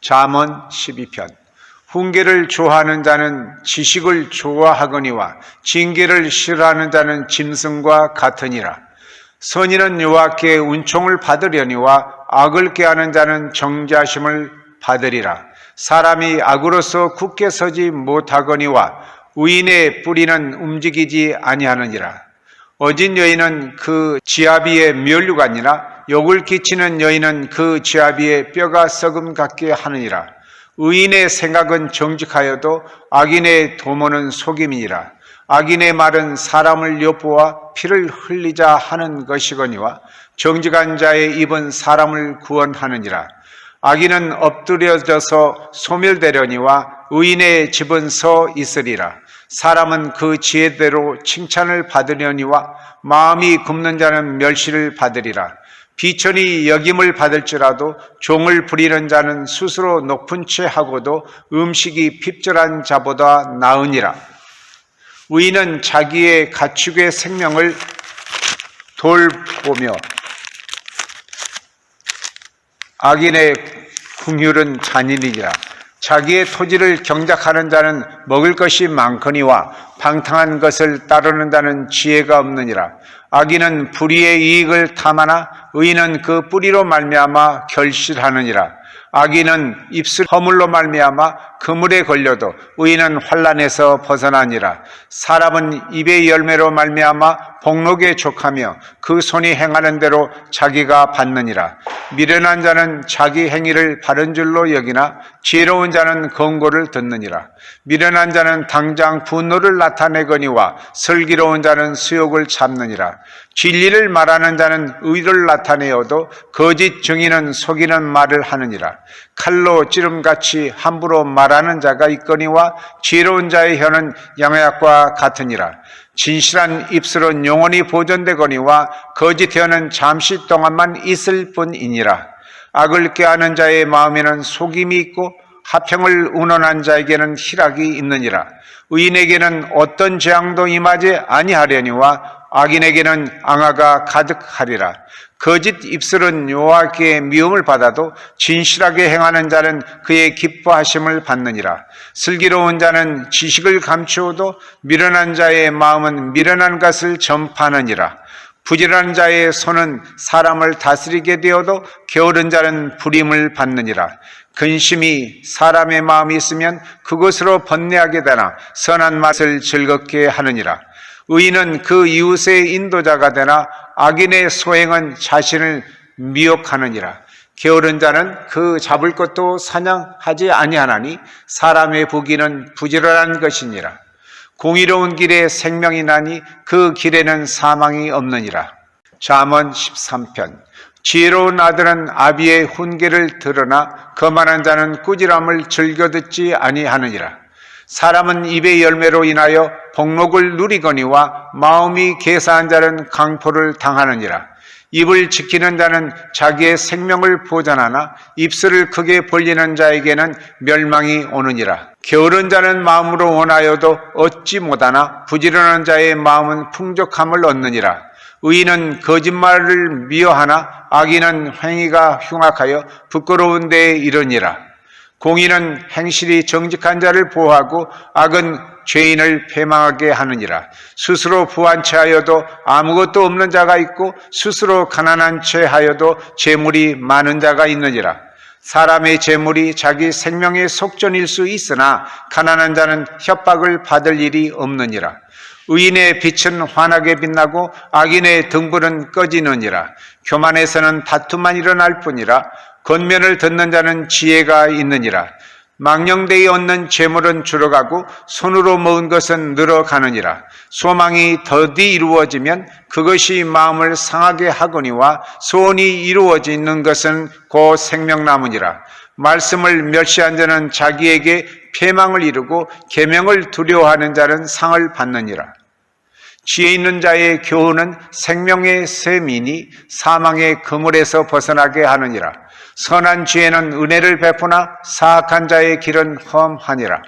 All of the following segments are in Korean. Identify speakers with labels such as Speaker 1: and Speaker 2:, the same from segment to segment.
Speaker 1: 잠언 12편. 훈계를 좋아하는 자는 지식을 좋아하거니와 징계를 싫어하는 자는 짐승과 같으니라. 선인은 여호와께 은총을 받으려니와 악을 꾀하는 자는 정죄하심을 받으리라. 사람이 악으로서 굳게 서지 못하거니와 의인의 뿌리는 움직이지 아니하느니라. 어진 여인은 그 지아비의 면류관이나 욕을 끼치는 여인은 그 지아비의 뼈가 썩음 같게 하느니라. 의인의 생각은 정직하여도 악인의 도모는 속임이니라. 악인의 말은 사람을 엿보아 피를 흘리자 하는 것이거니와 정직한 자의 입은 사람을 구원하느니라. 악인은 엎드려져서 소멸되려니와 의인의 집은 서 있으리라. 사람은 그 지혜대로 칭찬을 받으려니와 마음이 굽는 자는 멸시를 받으리라. 비천이 여김을 받을지라도 종을 부리는 자는 스스로 높은 채 하고도 음식이 핍절한 자보다 나으니라. 의인은 자기의 가축의 생명을 돌보며 악인의 긍휼은 잔인이니라. 자기의 토지를 경작하는 자는 먹을 것이 많거니와 방탕한 것을 따르는 자는 지혜가 없느니라. 악인은 불의의 이익을 탐하나 의인은 그 뿌리로 말미암아 결실하느니라. 악인은 입술 허물로 말미암아 그물에 걸려도 의인은 환난에서 벗어나니라. 사람은 입의 열매로 말미암아 복록에 족하며 그 손이 행하는 대로 자기가 받느니라. 미련한 자는 자기 행위를 바른 줄로 여기나 지혜로운 자는 권고를 듣느니라. 미련한 자는 당장 분노를 나타내거니와 슬기로운 자는 수욕을 참느니라. 진리를 말하는 자는 의를 나타내어도 거짓 증인은 속이는 말을 하느니라. 칼로 찌름같이 함부로 말하는 자가 있거니와 지혜로운 자의 혀는 양약과 같으니라. 진실한 입술은 영원히 보존되거니와 거짓 혀는 잠시 동안만 있을 뿐이니라. 악을 꾀하는 자의 마음에는 속임이 있고 화평을 운운한 자에게는 희락이 있느니라. 의인에게는 어떤 재앙도 임하지 아니하려니와 악인에게는 앙화가 가득하리라. 거짓 입술은 여호와께 미움을 받아도 진실하게 행하는 자는 그의 기뻐하심을 받느니라. 슬기로운 자는 지식을 감추어도 미련한 자의 마음은 미련한 것을 전파하느니라. 부지런한 자의 손은 사람을 다스리게 되어도 게으른 자는 불임을 받느니라. 근심이 사람의 마음이 있으면 그것으로 번뇌하게 되나 선한 맛을 즐겁게 하느니라. 의인은 그 이웃의 인도자가 되나 악인의 소행은 자신을 미혹하느니라. 게으른 자는 그 잡을 것도 사냥하지 아니하나니 사람의 부귀는 부지런한 것이니라. 공의로운 길에 생명이 나니 그 길에는 사망이 없느니라. 잠언 13편. 지혜로운 아들은 아비의 훈계를 들으나 거만한 자는 꾸지람을 즐겨 듣지 아니하느니라. 사람은 입의 열매로 인하여 복록을 누리거니와 마음이 계사한 자는 강포를 당하느니라. 입을 지키는 자는 자기의 생명을 보전하나 입술을 크게 벌리는 자에게는 멸망이 오느니라. 게으른 자는 마음으로 원하여도 얻지 못하나 부지런한 자의 마음은 풍족함을 얻느니라. 의인은 거짓말을 미워하나 악인은 행위가 흉악하여 부끄러운 데에 이르니라. 공의는 행실이 정직한 자를 보호하고 악은 죄인을 패망하게 하느니라. 스스로 부한 채 하여도 아무것도 없는 자가 있고 스스로 가난한 채 하여도 재물이 많은 자가 있느니라. 사람의 재물이 자기 생명의 속전일 수 있으나 가난한 자는 협박을 받을 일이 없느니라. 의인의 빛은 환하게 빛나고 악인의 등불은 꺼지느니라. 교만에서는 다툼만 일어날 뿐이라. 권면을 듣는 자는 지혜가 있느니라. 망령되이 얻는 재물은 줄어가고 손으로 모은 것은 늘어가느니라. 소망이 더디 이루어지면 그것이 마음을 상하게 하거니와 소원이 이루어지는 것은 곧 생명나무니라. 말씀을 멸시한 자는 자기에게 패망을 이루고 계명을 두려워하는 자는 상을 받느니라. 지혜 있는 자의 교훈은 생명의 셈이니 사망의 그물에서 벗어나게 하느니라. 선한 지혜는 은혜를 베푸나 사악한 자의 길은 험하니라.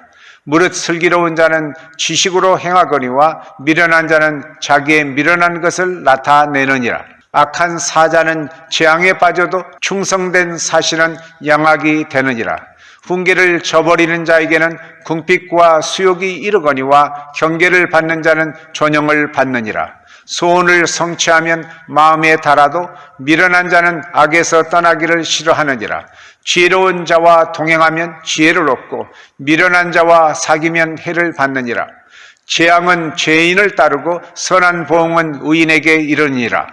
Speaker 1: 무릇 슬기로운 자는 지식으로 행하거니와 미련한 자는 자기의 미련한 것을 나타내느니라. 악한 사자는 재앙에 빠져도 충성된 사실은 양악이 되느니라. 훈계를 저버리는 자에게는 궁핍과 수욕이 이르거니와 경계를 받는 자는 존영을 받느니라. 소원을 성취하면 마음에 달아도 미련한 자는 악에서 떠나기를 싫어하느니라. 지혜로운 자와 동행하면 지혜를 얻고 미련한 자와 사귀면 해를 받느니라. 재앙은 죄인을 따르고 선한 보응은 의인에게 이르니라.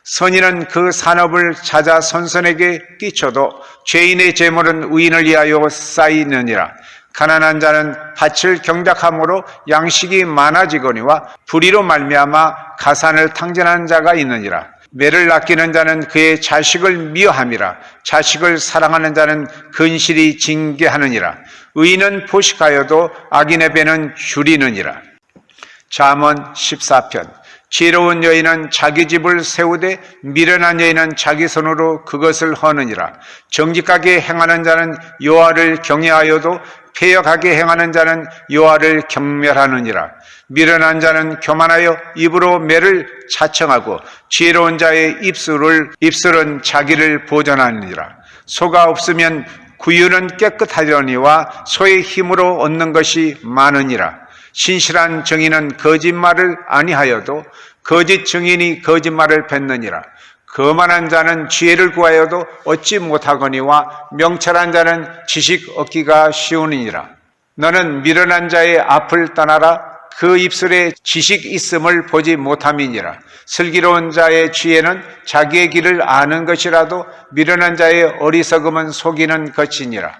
Speaker 1: 선인은 그 산업을 찾아 선선에게 끼쳐도 죄인의 재물은 의인을 위하여 쌓이느니라. 가난한 자는 밭을 경작함으로 양식이 많아지거니와 불의로 말미암아 가산을 탕진하는 자가 있느니라. 매를 아끼는 자는 그의 자식을 미워함이라. 자식을 사랑하는 자는 근실이 징계하느니라. 의인은 포식하여도 악인의 배는 줄이느니라. 잠언 14편. 지혜로운 여인은 자기 집을 세우되 미련한 여인은 자기 손으로 그것을 허느니라. 정직하게 행하는 자는 여호와를 경외하여도 패역하게 행하는 자는 여호와를 경멸하느니라. 미련한 자는 교만하여 입으로 매를 차청하고 지혜로운 자의 입술은 자기를 보전하느니라. 소가 없으면 구유는 깨끗하려니와 소의 힘으로 얻는 것이 많으니라. 신실한 정의는 거짓말을 아니하여도 거짓 증인이 거짓말을 뱉느니라. 거만한 자는 지혜를 구하여도 얻지 못하거니와 명철한 자는 지식 얻기가 쉬우니라. 너는 미련한 자의 앞을 떠나라. 그 입술에 지식 있음을 보지 못함이니라. 슬기로운 자의 지혜는 자기의 길을 아는 것이라도 미련한 자의 어리석음은 속이는 것이니라.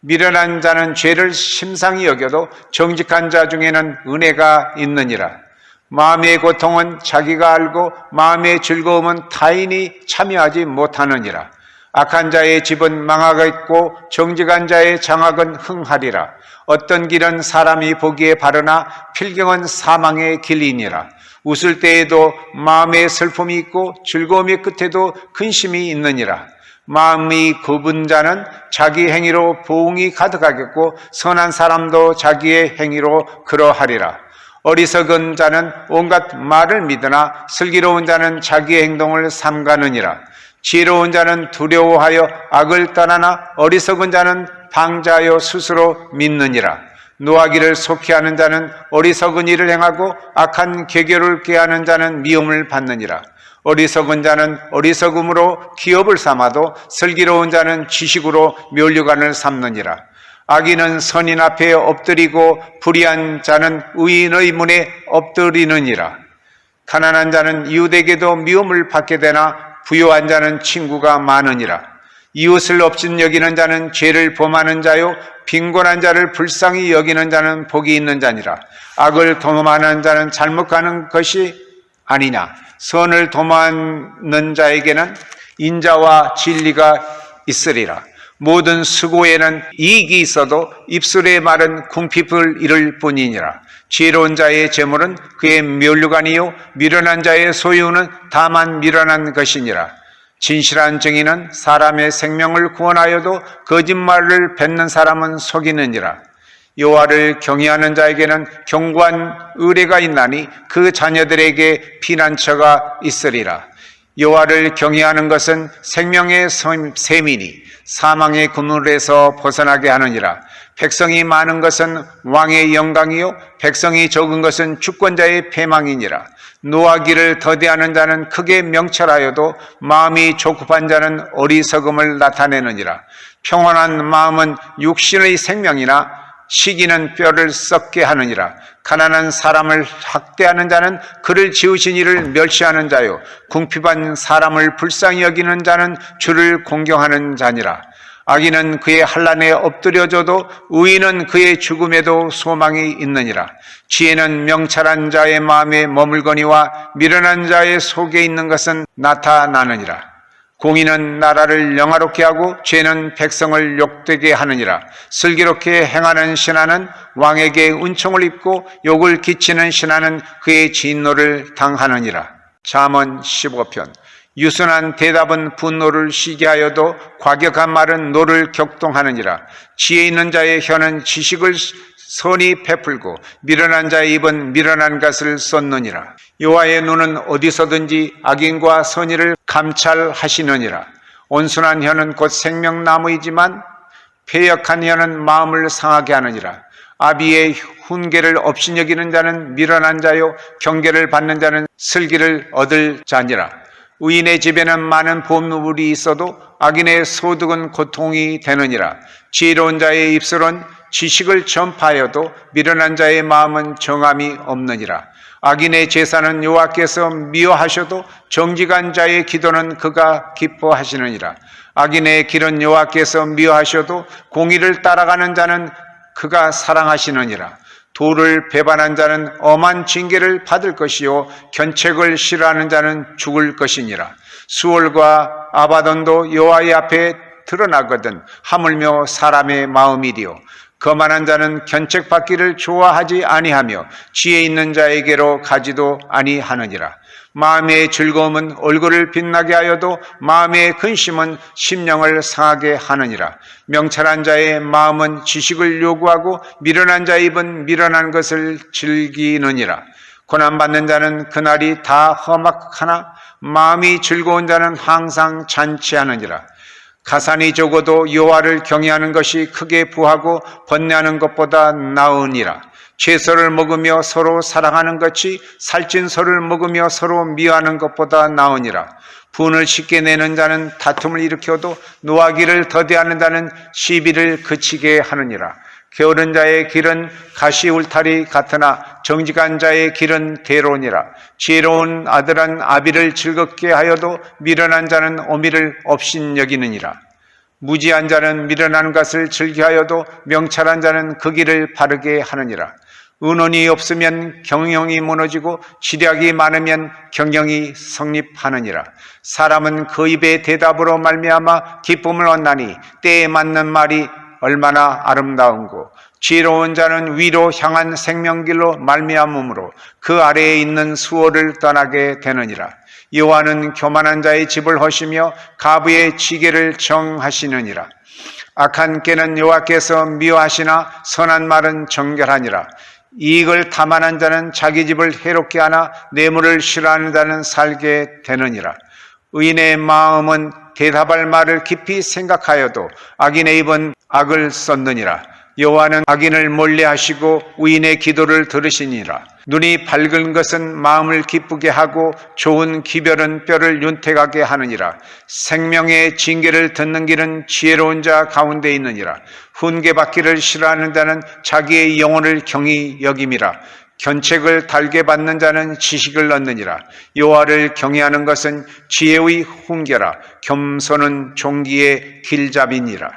Speaker 1: 미련한 자는 죄를 심상히 여겨도 정직한 자 중에는 은혜가 있느니라. 마음의 고통은 자기가 알고 마음의 즐거움은 타인이 참여하지 못하느니라. 악한 자의 집은 망하겠고 정직한 자의 장악은 흥하리라. 어떤 길은 사람이 보기에 바르나 필경은 사망의 길이니라. 웃을 때에도 마음에 슬픔이 있고 즐거움의 끝에도 근심이 있느니라. 마음이 굽은 자는 자기 행위로 보응이 가득하겠고 선한 사람도 자기의 행위로 그러하리라. 어리석은 자는 온갖 말을 믿으나 슬기로운 자는 자기의 행동을 삼가느니라. 지혜로운 자는 두려워하여 악을 떠나나 어리석은 자는 방자하여 스스로 믿느니라. 노하기를 속히 하는 자는 어리석은 일을 행하고 악한 계교를 꾀하는 자는 미움을 받느니라. 어리석은 자는 어리석음으로 기업을 삼아도 슬기로운 자는 지식으로 면류관을 삼느니라. 악인은 선인 앞에 엎드리고 불의한 자는 의인의 문에 엎드리느니라. 가난한 자는 이웃에게도 미움을 받게 되나 부유한 자는 친구가 많으니라. 이웃을 업신 여기는 자는 죄를 범하는 자요 빈곤한 자를 불쌍히 여기는 자는 복이 있는 자니라. 악을 도모하는 자는 잘못 가는 것이 아니냐. 선을 도모하는 자에게는 인자와 진리가 있으리라. 모든 수고에는 이익이 있어도 입술의 말은 궁핍을 이룰 뿐이니라. 지혜로운 자의 재물은 그의 면류관이요 미련한 자의 소유는 다만 미련한 것이니라. 진실한 정의는 사람의 생명을 구원하여도 거짓말을 뱉는 사람은 속이느니라. 여호와를 경외하는 자에게는 견고한 의뢰가 있나니 그 자녀들에게 피난처가 있으리라. 여호와를 경외하는 것은 생명의 셈이니 사망의 그물에서 벗어나게 하느니라. 백성이 많은 것은 왕의 영광이요 백성이 적은 것은 주권자의 패망이니라. 노하기를 더디하는 자는 크게 명철하여도 마음이 조급한 자는 어리석음을 나타내느니라. 평온한 마음은 육신의 생명이나 시기는 뼈를 썩게 하느니라. 가난한 사람을 학대하는 자는 그를 지으신 이를 멸시하는 자요 궁핍한 사람을 불쌍히 여기는 자는 주를 공경하는 자니라. 악인은 그의 환난에 엎드려져도 의인은 그의 죽음에도 소망이 있느니라. 지혜는 명철한 자의 마음에 머물거니와 미련한 자의 속에 있는 것은 나타나느니라. 공의는 나라를 영화롭게 하고 죄는 백성을 욕되게 하느니라. 슬기롭게 행하는 신하는 왕에게 은총을 입고 욕을 끼치는 신하는 그의 진노를 당하느니라. 잠언 15편. 유순한 대답은 분노를 쉬게 하여도 과격한 말은 노를 격동하느니라. 지혜 있는 자의 혀는 지식을 선히 베풀고 미련한 자의 입은 미련한 것을 쏟느니라. 여호와의 눈은 어디서든지 악인과 선의를 감찰하시느니라. 온순한 혀는 곧 생명나무이지만 패역한 이는 마음을 상하게 하느니라. 아비의 훈계를 업신여기는 자는 미련한 자요 경계를 받는 자는 슬기를 얻을 자니라. 의인의 집에는 많은 보물이 있어도 악인의 소득은 고통이 되느니라. 지혜로운 자의 입술은 지식을 전파하여도 미련한 자의 마음은 정함이 없느니라. 악인의 제사는 여호와께서 미워하셔도 정직한 자의 기도는 그가 기뻐하시느니라. 악인의 길은 여호와께서 미워하셔도 공의를 따라가는 자는 그가 사랑하시느니라. 도를 배반한 자는 엄한 징계를 받을 것이요 견책을 싫어하는 자는 죽을 것이니라. 수월과 아바돈도 여호와의 앞에 드러나거든 하물며 사람의 마음이리요. 거만한 자는 견책받기를 좋아하지 아니하며 지혜 있는 자에게로 가지도 아니하느니라. 마음의 즐거움은 얼굴을 빛나게 하여도 마음의 근심은 심령을 상하게 하느니라. 명철한 자의 마음은 지식을 요구하고 미련한 자의 입은 미련한 것을 즐기느니라. 고난받는 자는 그날이 다 험악하나 마음이 즐거운 자는 항상 잔치하느니라. 가산이 적어도 여호와를 경외하는 것이 크게 부하고 번뇌하는 것보다 나으니라. 채소를 먹으며 서로 사랑하는 것이 살찐 소를 먹으며 서로 미워하는 것보다 나으니라. 분을 쉽게 내는 자는 다툼을 일으켜도 노하기를 더디하는 자는 시비를 그치게 하느니라. 게으른 자의 길은 가시 울타리 같으나 정직한 자의 길은 대로니라. 지혜로운 아들은 아비를 즐겁게 하여도 미련한 자는 어미를 업신여기느니라. 무지한 자는 미련한 것을 즐겨하여도 명철한 자는 그 길을 바르게 하느니라. 은원이 없으면 경영이 무너지고 지략이 많으면 경영이 성립하느니라. 사람은 그 입의 대답으로 말미암아 기쁨을 얻나니 때에 맞는 말이 얼마나 아름다운고. 지혜로운 자는 위로 향한 생명길로 말미암음으로 그 아래에 있는 수호를 떠나게 되느니라. 여호와는 교만한 자의 집을 허시며 가부의 지게를 정하시느니라. 악한 꾀는 여호와께서 미워하시나 선한 말은 정결하니라. 이익을 탐하는 자는 자기 집을 해롭게 하나 뇌물을 싫어하는 자는 살게 되느니라. 의인의 마음은 대답할 말을 깊이 생각하여도 악인의 입은 악을 쏟느니라. 여호와는 악인을 멀리하시고 의인의 기도를 들으시니라. 눈이 밝은 것은 마음을 기쁘게 하고 좋은 기별은 뼈를 윤택하게 하느니라. 생명의 징계를 듣는 길은 지혜로운 자 가운데 있느니라. 훈계받기를 싫어하는 자는 자기의 영혼을 경히 여김이라. 견책을 달게 받는 자는 지식을 얻느니라. 여호와를 경외하는 것은 지혜의 훈계라. 겸손은 종기의 길잡이니라.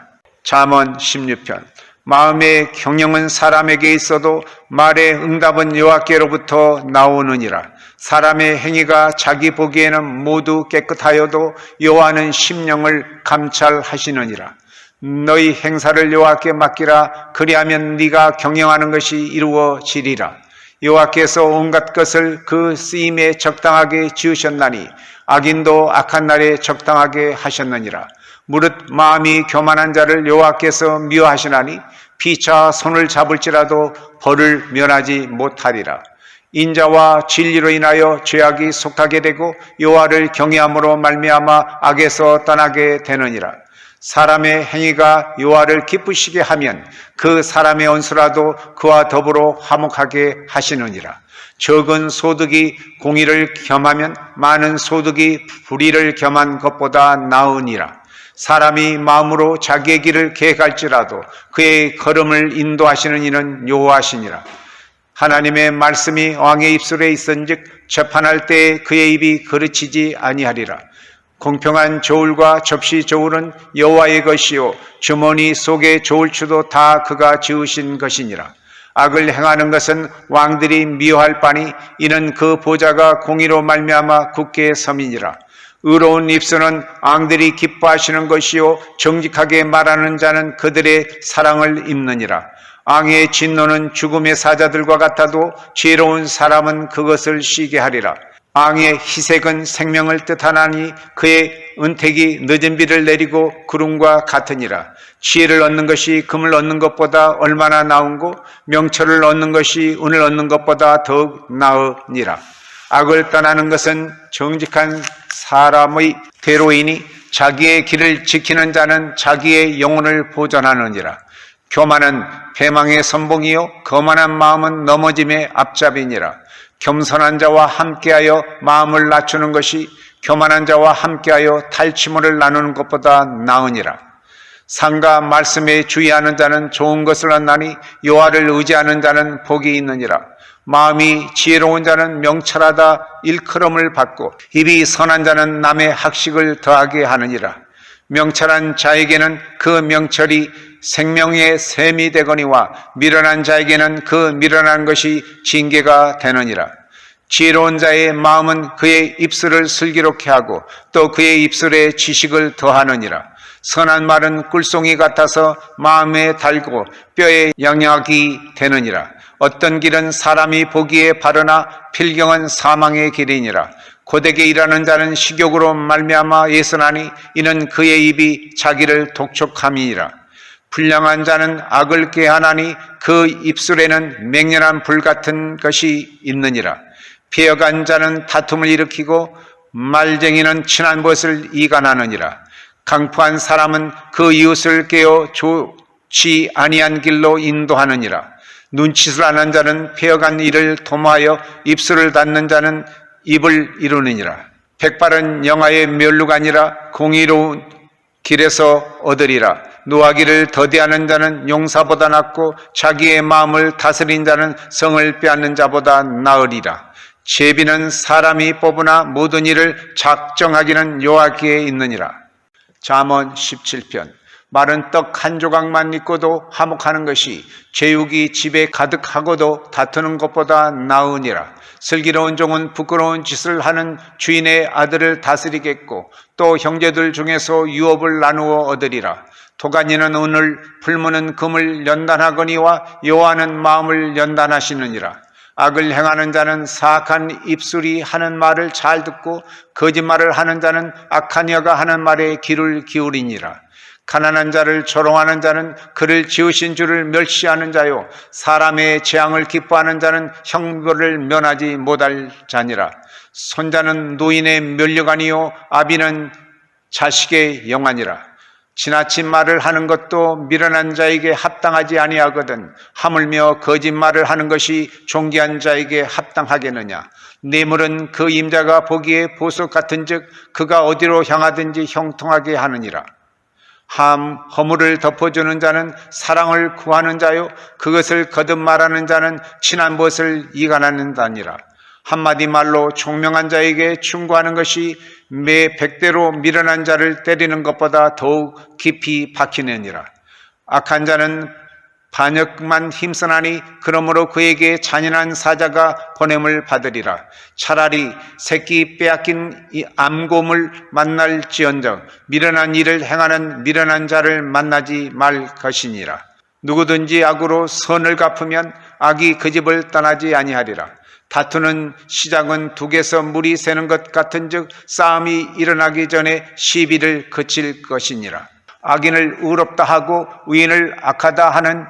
Speaker 1: 잠언 16편. 마음의 경영은 사람에게 있어도 말의 응답은 여호와께로부터 나오느니라. 사람의 행위가 자기 보기에는 모두 깨끗하여도 여호와는 심령을 감찰하시느니라. 너희 행사를 여호와께 맡기라. 그리하면 네가 경영하는 것이 이루어지리라. 여호와께서 온갖 것을 그 쓰임에 적당하게 지으셨나니 악인도 악한 날에 적당하게 하셨느니라. 무릇 마음이 교만한 자를 여호와께서 미워하시나니 피차 손을 잡을지라도 벌을 면하지 못하리라. 인자와 진리로 인하여 죄악이 속하게 되고 여호와를 경외함으로 말미암아 악에서 떠나게 되느니라. 사람의 행위가 여호와를 기쁘시게 하면 그 사람의 원수라도 그와 더불어 화목하게 하시느니라. 적은 소득이 공의를 겸하면 많은 소득이 불의를 겸한 것보다 나으니라. 사람이 마음으로 자기의 길을 계획할지라도 그의 걸음을 인도하시는 이는 여호와시니라. 하나님의 말씀이 왕의 입술에 있은즉 재판할 때에 그의 입이 거르치지 아니하리라. 공평한 저울과 접시 저울은 여호와의 것이요 주머니 속의 저울추도 다 그가 지으신 것이니라. 악을 행하는 것은 왕들이 미워할 바니 이는 그 보좌가 공의로 말미암아 굳게 섬이니라. 의로운 입술은 왕들이 기뻐하시는 것이요 정직하게 말하는 자는 그들의 사랑을 입느니라. 왕의 진노는 죽음의 사자들과 같아도 지혜로운 사람은 그것을 쉬게 하리라. 왕의 희색은 생명을 뜻하나니 그의 은택이 늦은 비를 내리고 구름과 같으니라. 지혜를 얻는 것이 금을 얻는 것보다 얼마나 나은고 명철을 얻는 것이 은을 얻는 것보다 더욱 나으니라. 악을 떠나는 것은 정직한 사람의 대로이니 자기의 길을 지키는 자는 자기의 영혼을 보존하느니라. 교만은 패망의 선봉이요 거만한 마음은 넘어짐의 앞잡이니라. 겸손한 자와 함께하여 마음을 낮추는 것이 교만한 자와 함께하여 탈취물을 나누는 것보다 나으니라. 상과 말씀에 주의하는 자는 좋은 것을 얻나니 여호와를 의지하는 자는 복이 있느니라. 마음이 지혜로운 자는 명철하다 일컬음을 받고 입이 선한 자는 남의 학식을 더하게 하느니라. 명철한 자에게는 그 명철이 생명의 샘이 되거니와 미련한 자에게는 그 미련한 것이 징계가 되느니라. 지혜로운 자의 마음은 그의 입술을 슬기롭게 하고 또 그의 입술에 지식을 더하느니라. 선한 말은 꿀송이 같아서 마음에 달고 뼈에 양약이 되느니라. 어떤 길은 사람이 보기에 바르나 필경은 사망의 길이니라. 고되게 일하는 자는 식욕으로 말미암아 예선하니 이는 그의 입이 자기를 독촉함이니라. 불량한 자는 악을 꾀하나니 그 입술에는 맹렬한 불 같은 것이 있느니라. 배어간 자는 다툼을 일으키고 말쟁이는 친한 것을 이간하느니라. 강포한 사람은 그 이웃을 깨어 좋지 아니한 길로 인도하느니라. 눈짓을 하는 자는 배어간 일을 도모하여 입술을 닫는 자는 입을 이루느니라. 백발은 영화의 멸루가 아니라 공의로운 길에서 얻으리라. 노하기를 더디하는 자는 용사보다 낫고 자기의 마음을 다스린 자는 성을 빼앗는 자보다 나으리라. 제비는 사람이 뽑으나 모든 일을 작정하기는 여호와께 있느니라. 잠언 17편. 마른 떡 한 조각만 있고도 화목하는 것이 제육이 집에 가득하고도 다투는 것보다 나으니라. 슬기로운 종은 부끄러운 짓을 하는 주인의 아들을 다스리겠고 또 형제들 중에서 유업을 나누어 얻으리라. 도가니는 은을 불무는 금을 연단하거니와 여호와는 마음을 연단하시느니라. 악을 행하는 자는 사악한 입술이 하는 말을 잘 듣고 거짓말을 하는 자는 악한 여가 하는 말에 귀를 기울이니라. 가난한 자를 조롱하는 자는 그를 지으신 주를 멸시하는 자요 사람의 재앙을 기뻐하는 자는 형벌을 면하지 못할 자니라. 손자는 노인의 면류관이요 아비는 자식의 영안이라. 지나친 말을 하는 것도 미련한 자에게 합당하지 아니하거든 하물며 거짓말을 하는 것이 존귀한 자에게 합당하겠느냐. 뇌물은 그 임자가 보기에 보석 같은즉 그가 어디로 향하든지 형통하게 하느니라. 허물을 덮어주는 자는 사랑을 구하는 자요 그것을 거듭 말하는 자는 친한 것을 이간하는 자니라. 한마디 말로 총명한 자에게 충고하는 것이 매 100대로 미련한 자를 때리는 것보다 더욱 깊이 박히느니라. 악한 자는 반역만 힘쓰나니 그러므로 그에게 잔인한 사자가 보냄을 받으리라. 차라리 새끼 빼앗긴 이 암곰을 만날지언정 미련한 일을 행하는 미련한 자를 만나지 말 것이니라. 누구든지 악으로 선을 갚으면 악이 그 집을 떠나지 아니하리라. 다투는 시작은 둑에서 물이 새는 것 같은즉 싸움이 일어나기 전에 시비를 그칠 것이니라. 악인을 의롭다 하고 의인을 악하다 하는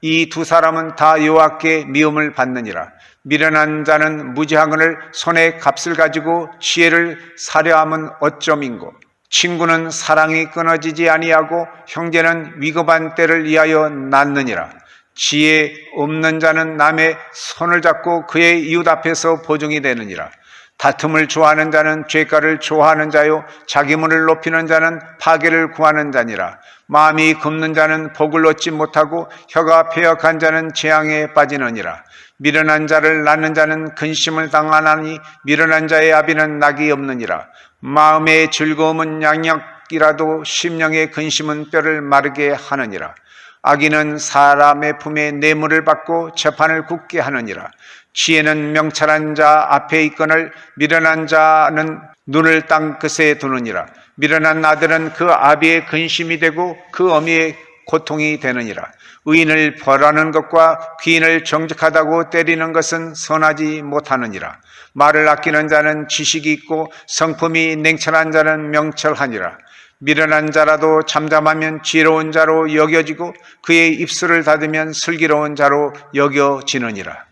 Speaker 1: 이 두 사람은 다 여호와께 미움을 받느니라. 미련한 자는 무지하거늘 손에 값을 가지고 지혜를 사려함은 어쩌민고. 친구는 사랑이 끊어지지 아니하고 형제는 위급한 때를 위하여 낳느니라. 지혜 없는 자는 남의 손을 잡고 그의 이웃 앞에서 보증이 되느니라. 다툼을 좋아하는 자는 죄가를 좋아하는 자요 자기 문을 높이는 자는 파괴를 구하는 자니라. 마음이 굽는 자는 복을 얻지 못하고 혀가 패역한 자는 재앙에 빠지느니라. 미련한 자를 낳는 자는 근심을 당하나니 미련한 자의 아비는 낙이 없느니라. 마음의 즐거움은 양약이라도 심령의 근심은 뼈를 마르게 하느니라. 악인은 사람의 품에 뇌물을 받고 재판을 굳게 하느니라. 지혜는 명철한 자 앞에 있거늘 미련한 자는 눈을 땅 끝에 두느니라. 미련한 아들은 그 아비의 근심이 되고 그 어미의 고통이 되느니라. 의인을 벌하는 것과 귀인을 정직하다고 때리는 것은 선하지 못하느니라. 말을 아끼는 자는 지식이 있고 성품이 냉철한 자는 명철하니라. 미련한 자라도 잠잠하면 지혜로운 자로 여겨지고 그의 입술을 닫으면 슬기로운 자로 여겨지느니라.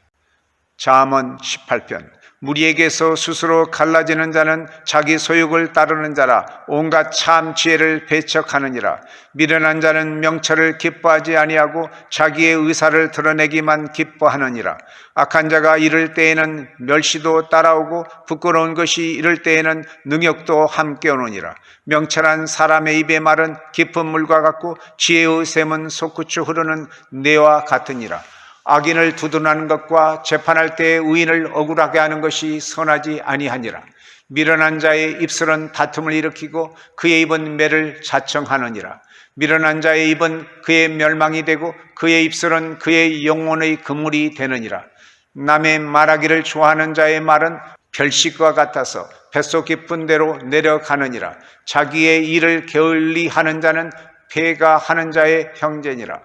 Speaker 1: 잠언 18편. 무리에게서 스스로 갈라지는 자는 자기 소욕을 따르는 자라 온갖 참 지혜를 배척하느니라. 미련한 자는 명철을 기뻐하지 아니하고 자기의 의사를 드러내기만 기뻐하느니라. 악한 자가 이를 때에는 멸시도 따라오고 부끄러운 것이 이를 때에는 능욕도 함께 오느니라. 명철한 사람의 입의 말은 깊은 물과 같고 지혜의 샘은 솟구쳐 흐르는 뇌와 같으니라. 악인을 두둔하는 것과 재판할 때 의인을 억울하게 하는 것이 선하지 아니하니라. 미련한 자의 입술은 다툼을 일으키고 그의 입은 매를 자청하느니라. 미련한 자의 입은 그의 멸망이 되고 그의 입술은 그의 영혼의 그물이 되느니라. 남의 말하기를 좋아하는 자의 말은 별식과 같아서 뱃속 깊은 데로 내려가느니라. 자기의 일을 게을리하는 자는 패가 하는 자의 형제니라.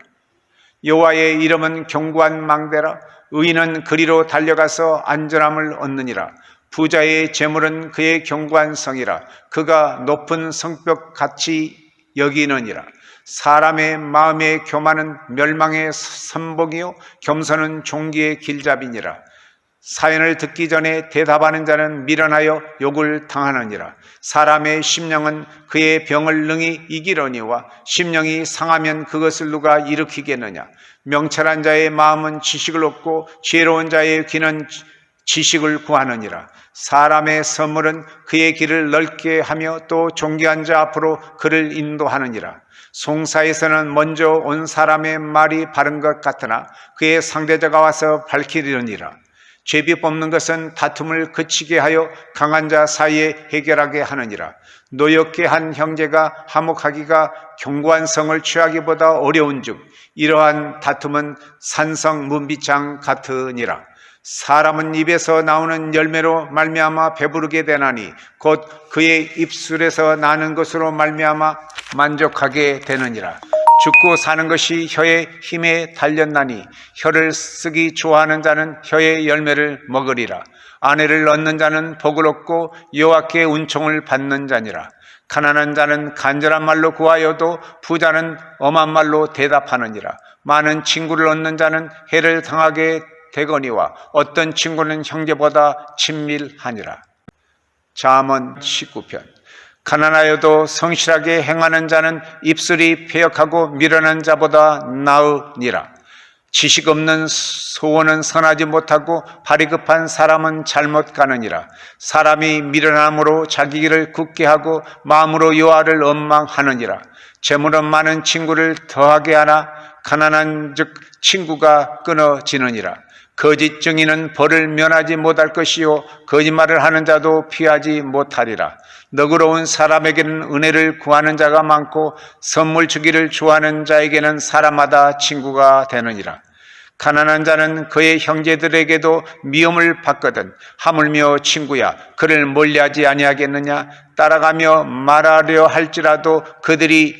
Speaker 1: 여호와의 이름은 견고한 망대라. 의인은 그리로 달려가서 안전함을 얻느니라. 부자의 재물은 그의 견고한 성이라. 그가 높은 성벽 같이 여기느니라. 사람의 마음의 교만은 멸망의 선복이요 겸손은 종기의 길잡이니라. 사연을 듣기 전에 대답하는 자는 미련하여 욕을 당하느니라. 사람의 심령은 그의 병을 능히 이기려니와 심령이 상하면 그것을 누가 일으키겠느냐. 명철한 자의 마음은 지식을 얻고 지혜로운 자의 귀는 지식을 구하느니라. 사람의 선물은 그의 길을 넓게 하며 또 존귀한 자 앞으로 그를 인도하느니라. 송사에서는 먼저 온 사람의 말이 바른 것 같으나 그의 상대자가 와서 밝히려니라. 죄비 뽑는 것은 다툼을 그치게 하여 강한 자 사이에 해결하게 하느니라. 노엽게 한 형제가 화목하기가 견고한 성을 취하기보다 어려운즉 이러한 다툼은 산성 문비창 같으니라. 사람은 입에서 나오는 열매로 말미암아 배부르게 되나니 곧 그의 입술에서 나는 것으로 말미암아 만족하게 되느니라. 죽고 사는 것이 혀의 힘에 달렸나니 혀를 쓰기 좋아하는 자는 혀의 열매를 먹으리라. 아내를 얻는 자는 복을 얻고 여호와께 은총을 받는 자니라. 가난한 자는 간절한 말로 구하여도 부자는 엄한 말로 대답하느니라. 많은 친구를 얻는 자는 해를 당하게 되거니와 어떤 친구는 형제보다 친밀하니라. 잠언 19편. 가난하여도 성실하게 행하는 자는 입술이 패역하고 미련한 자보다 나으니라. 지식 없는 소원은 선하지 못하고 발이 급한 사람은 잘못 가느니라. 사람이 미련함으로 자기 길을 굳게 하고 마음으로 여호와를 원망하느니라. 재물은 많은 친구를 더하게 하나 가난한 즉 친구가 끊어지느니라. 거짓 증인은 벌을 면하지 못할 것이요 거짓말을 하는 자도 피하지 못하리라. 너그러운 사람에게는 은혜를 구하는 자가 많고 선물 주기를 좋아하는 자에게는 사람마다 친구가 되느니라. 가난한 자는 그의 형제들에게도 미움을 받거든 하물며 친구야 그를 멀리하지 아니하겠느냐. 따라가며 말하려 할지라도 그들이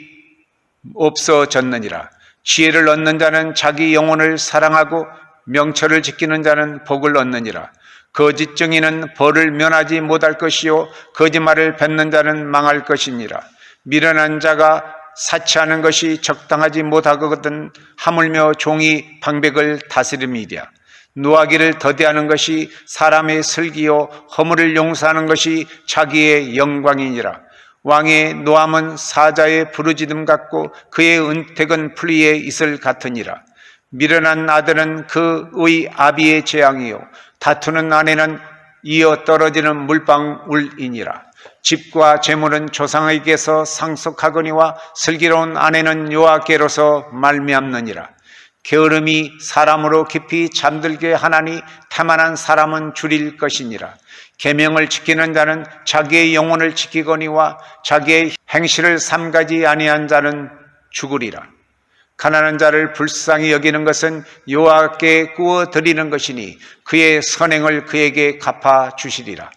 Speaker 1: 없어졌느니라. 지혜를 얻는 자는 자기 영혼을 사랑하고 명철을 지키는 자는 복을 얻느니라. 거짓 증인은 벌을 면하지 못할 것이요 거짓말을 뱉는 자는 망할 것이니라. 미련한 자가 사치하는 것이 적당하지 못하거든 하물며 종이 방백을 다스림이랴. 노하기를 더디하는 것이 사람의 슬기요 허물을 용서하는 것이 자기의 영광이니라. 왕의 노함은 사자의 부르짖음 같고 그의 은택은 풀이의 이슬 같으니라. 미련한 아들은 그의 아비의 재앙이요 다투는 아내는 이어 떨어지는 물방울이니라. 집과 재물은 조상에게서 상속하거니와 슬기로운 아내는 여호와께로서 말미암느니라. 게으름이 사람으로 깊이 잠들게 하나니 태만한 사람은 줄일 것이니라. 계명을 지키는 자는 자기의 영혼을 지키거니와 자기의 행실을 삼가지 아니한 자는 죽으리라. 가난한 자를 불쌍히 여기는 것은 여호와께 구워 드리는 것이니 그의 선행을 그에게 갚아 주시리라.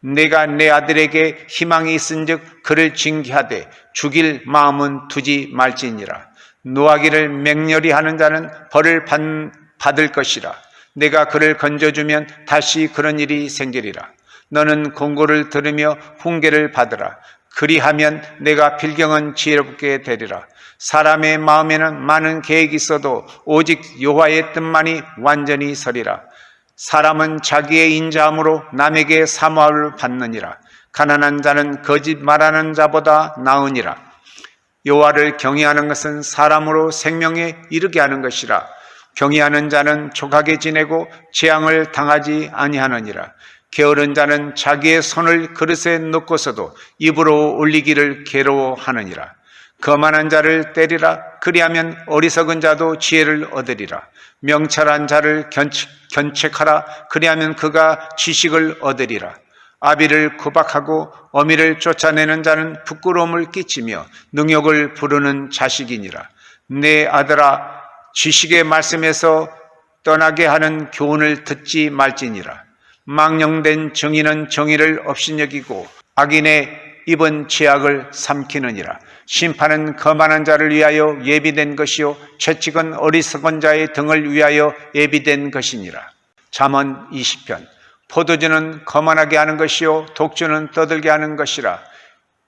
Speaker 1: 내가 내 아들에게 희망이 있은즉 그를 징계하되 죽일 마음은 두지 말지니라. 노하기를 맹렬히 하는 자는 벌을 받을 것이라. 내가 그를 건져주면 다시 그런 일이 생기리라. 너는 공고를 들으며 훈계를 받으라. 그리하면 내가 필경은 지혜롭게 되리라. 사람의 마음에는 많은 계획이 있어도 오직 여호와의 뜻만이 완전히 서리라. 사람은 자기의 인자함으로 남에게 사모함을 받느니라. 가난한 자는 거짓 말하는 자보다 나으니라. 여호와를 경외하는 것은 사람으로 생명에 이르게 하는 것이라. 경외하는 자는 족하게 지내고 재앙을 당하지 아니하느니라. 게으른 자는 자기의 손을 그릇에 넣고서도 입으로 올리기를 괴로워하느니라. 거만한 자를 때리라. 그리하면 어리석은 자도 지혜를 얻으리라. 명철한 자를 견책하라. 그리하면 그가 지식을 얻으리라. 아비를 구박하고 어미를 쫓아내는 자는 부끄러움을 끼치며 능욕을 부르는 자식이니라. 내 아들아, 지식의 말씀에서 떠나게 하는 교훈을 듣지 말지니라. 망령된 정의는 정의를 업신여기고 악인의 입은 죄악을 삼키느니라. 심판은 거만한 자를 위하여 예비된 것이요 채찍은 어리석은 자의 등을 위하여 예비된 것이니라. 잠언 20편. 포도주는 거만하게 하는 것이요 독주는 떠들게 하는 것이라.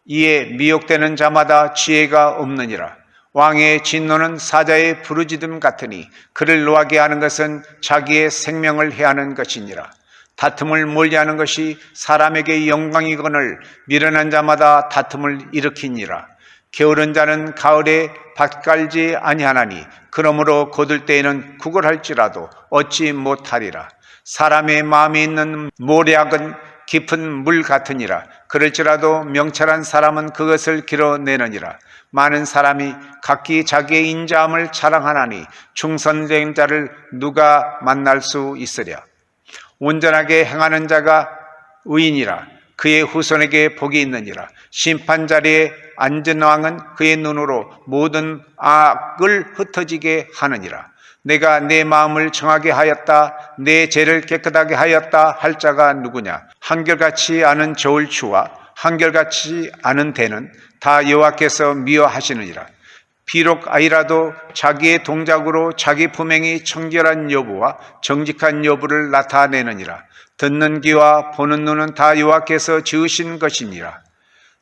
Speaker 1: 이에 미혹되는 자마다 지혜가 없느니라. 왕의 진노는 사자의 부르짖음 같으니 그를 노하게 하는 것은 자기의 생명을 해하는 것이니라. 다툼을 멀리하는 것이 사람에게 영광이거늘 미련한 자마다 다툼을 일으키니라. 게으른 자는 가을에 밭 갈지 아니하나니 그러므로 거둘 때에는 구걸할지라도 얻지 못하리라. 사람의 마음에 있는 모략은 깊은 물 같으니라. 그럴지라도 명철한 사람은 그것을 길어내느니라. 많은 사람이 각기 자기의 인자함을 자랑하나니 충성된 자를 누가 만날 수 있으랴. 온전하게 행하는 자가 의인이라. 그의 후손에게 복이 있느니라. 심판 자리에 앉은 왕은 그의 눈으로 모든 악을 흩어지게 하느니라. 내가 내 마음을 정하게 하였다, 내 죄를 깨끗하게 하였다 할 자가 누구냐? 한결같이 아는 저울추와 한결같이 아는 대는 다 여호와께서 미워하시느니라. 비록 아이라도 자기의 동작으로 자기 품행이 청결한 여부와 정직한 여부를 나타내느니라. 듣는 귀와 보는 눈은 다 여호와께서 지으신 것이니라.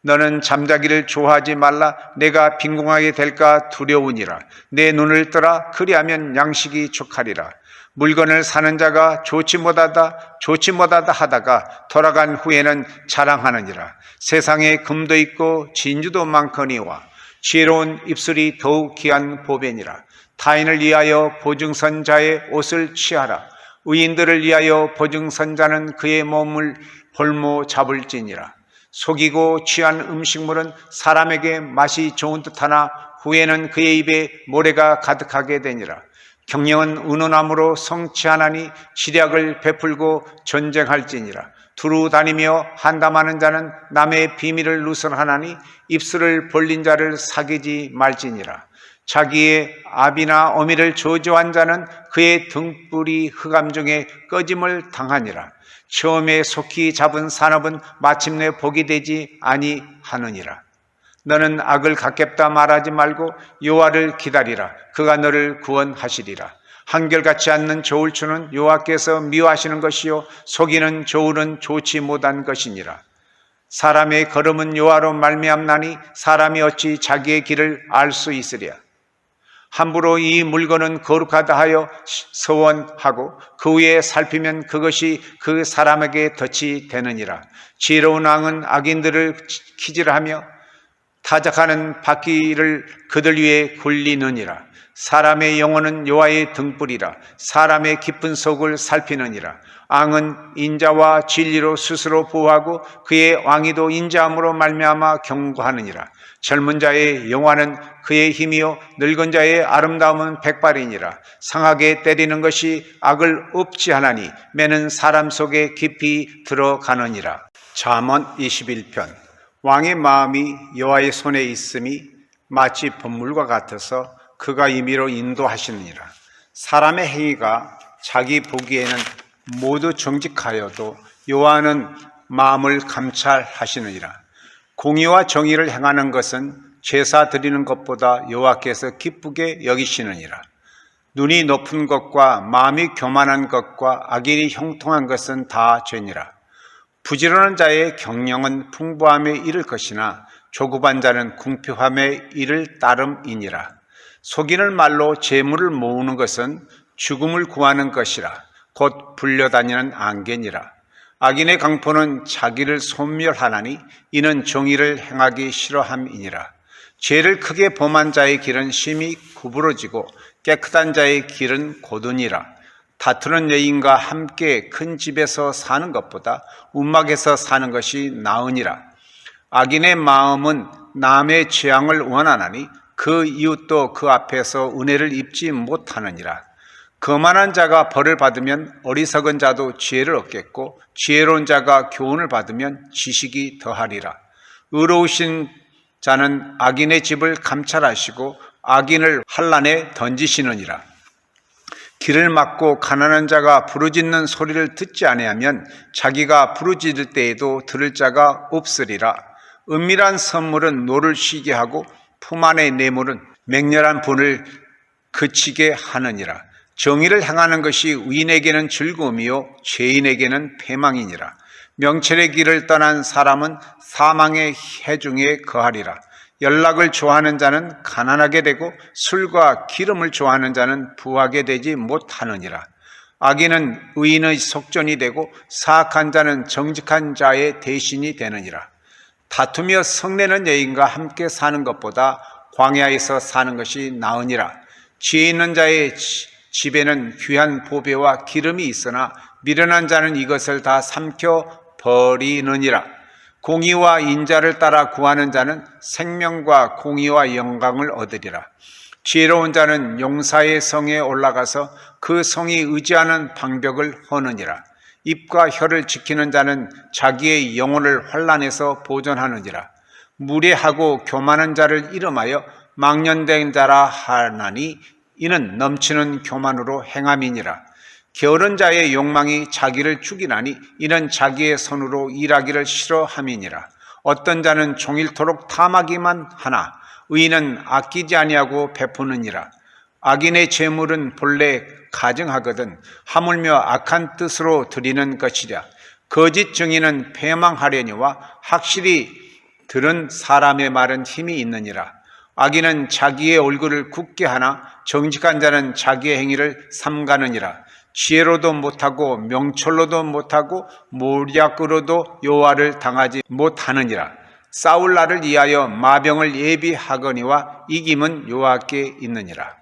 Speaker 1: 너는 잠자기를 좋아하지 말라. 내가 빈궁하게 될까 두려우니라. 내 눈을 뜨라. 그리하면 양식이 족하리라. 물건을 사는 자가 좋지 못하다 하다가 돌아간 후에는 자랑하느니라. 세상에 금도 있고 진주도 많거니와 지혜로운 입술이 더욱 귀한 보배니라. 타인을 위하여 보증선자의 옷을 취하라. 의인들을 위하여 보증선자는 그의 몸을 볼모 잡을지니라. 속이고 취한 음식물은 사람에게 맛이 좋은 듯하나 후에는 그의 입에 모래가 가득하게 되니라. 경영은 은은함으로 성취하나니 시략을 베풀고 전쟁할지니라. 두루 다니며 한담하는 자는 남의 비밀을 누설하나니 입술을 벌린 자를 사귀지 말지니라. 자기의 아비나 어미를 저주한 자는 그의 등불이 흑암 중에 꺼짐을 당하니라. 처음에 속히 잡은 산업은 마침내 복이 되지 아니하느니라. 너는 악을 갖겠다 말하지 말고 여호와를 기다리라. 그가 너를 구원하시리라. 한결같이 않는 저울추는 여호와께서 미워하시는 것이요 속이는 저울은 좋지 못한 것이니라. 사람의 걸음은 여호와로 말미암나니 사람이 어찌 자기의 길을 알 수 있으랴. 함부로 이 물건은 거룩하다 하여 서원하고 그 위에 살피면 그것이 그 사람에게 덫이 되느니라. 지혜로운 왕은 악인들을 키질하며 타작하는 바퀴를 그들 위에 굴리느니라. 사람의 영혼은 여호와의 등불이라. 사람의 깊은 속을 살피느니라. 왕은 인자와 진리로 스스로 보호하고 그의 왕위도 인자함으로 말미암아 경고하느니라. 젊은 자의 영화는 그의 힘이요 늙은 자의 아름다움은 백발이니라. 상하게 때리는 것이 악을 없지하나니 매는 사람 속에 깊이 들어가느니라. 잠언 21편. 왕의 마음이 여호와의 손에 있음이 마치 번물과 같아서 그가 임의로 인도하시느니라. 사람의 행위가 자기 보기에는 모두 정직하여도 여호와는 마음을 감찰하시느니라. 공의와 정의를 행하는 것은 제사 드리는 것보다 여호와께서 기쁘게 여기시느니라. 눈이 높은 것과 마음이 교만한 것과 악인이 형통한 것은 다 죄니라. 부지런한 자의 경영은 풍부함에 이를 것이나 조급한 자는 궁핍함에 이를 따름이니라. 속이는 말로 재물을 모으는 것은 죽음을 구하는 것이라. 곧 불려다니는 안개니라. 악인의 강포는 자기를 소멸하나니 이는 정의를 행하기 싫어함이니라. 죄를 크게 범한 자의 길은 심히 구부러지고 깨끗한 자의 길은 고드니라. 다투는 여인과 함께 큰 집에서 사는 것보다 움막에서 사는 것이 나으니라. 악인의 마음은 남의 재앙을 원하나니 그 이웃도 그 앞에서 은혜를 입지 못하느니라. 거만한 자가 벌을 받으면 어리석은 자도 지혜를 얻겠고 지혜로운 자가 교훈을 받으면 지식이 더하리라. 의로우신 자는 악인의 집을 감찰하시고 악인을 환난에 던지시느니라. 길을 막고 가난한 자가 부르짖는 소리를 듣지 아니하면 자기가 부르짖을 때에도 들을 자가 없으리라. 은밀한 선물은 노를 쉬게 하고 품 안의 뇌물은 맹렬한 분을 그치게 하느니라. 정의를 행하는 것이 의인에게는 즐거움이요 죄인에게는 패망이니라. 명철의 길을 떠난 사람은 사망의 해중에 거하리라. 연락을 좋아하는 자는 가난하게 되고 술과 기름을 좋아하는 자는 부하게 되지 못하느니라. 악인은 의인의 속전이 되고 사악한 자는 정직한 자의 대신이 되느니라. 다투며 성내는 여인과 함께 사는 것보다 광야에서 사는 것이 나으니라. 지혜 있는 자의 집에는 귀한 보배와 기름이 있으나 미련한 자는 이것을 다 삼켜 버리느니라. 공의와 인자를 따라 구하는 자는 생명과 공의와 영광을 얻으리라. 지혜로운 자는 용사의 성에 올라가서 그 성이 의지하는 방벽을 허느니라. 입과 혀를 지키는 자는 자기의 영혼을 환난에서 보존하느니라. 무례하고 교만한 자를 이름하여 망령된 자라 하나니 이는 넘치는 교만으로 행함이니라. 게으른 자의 욕망이 자기를 죽이나니 이는 자기의 손으로 일하기를 싫어함이니라. 어떤 자는 종일토록 탐하기만 하나 의인은 아끼지 아니하고 베푸느니라. 악인의 재물은 본래 가증하거든 하물며 악한 뜻으로 드리는 것이랴. 거짓 증인은 패망하려니와 확실히 들은 사람의 말은 힘이 있느니라. 악인은 자기의 얼굴을 굳게 하나 정직한 자는 자기의 행위를 삼가느니라. 지혜로도 못하고 명철로도 못하고 모략으로도 여호와를 당하지 못하느니라. 싸울 날을 위하여 마병을 예비하거니와 이김은 여호와께 있느니라.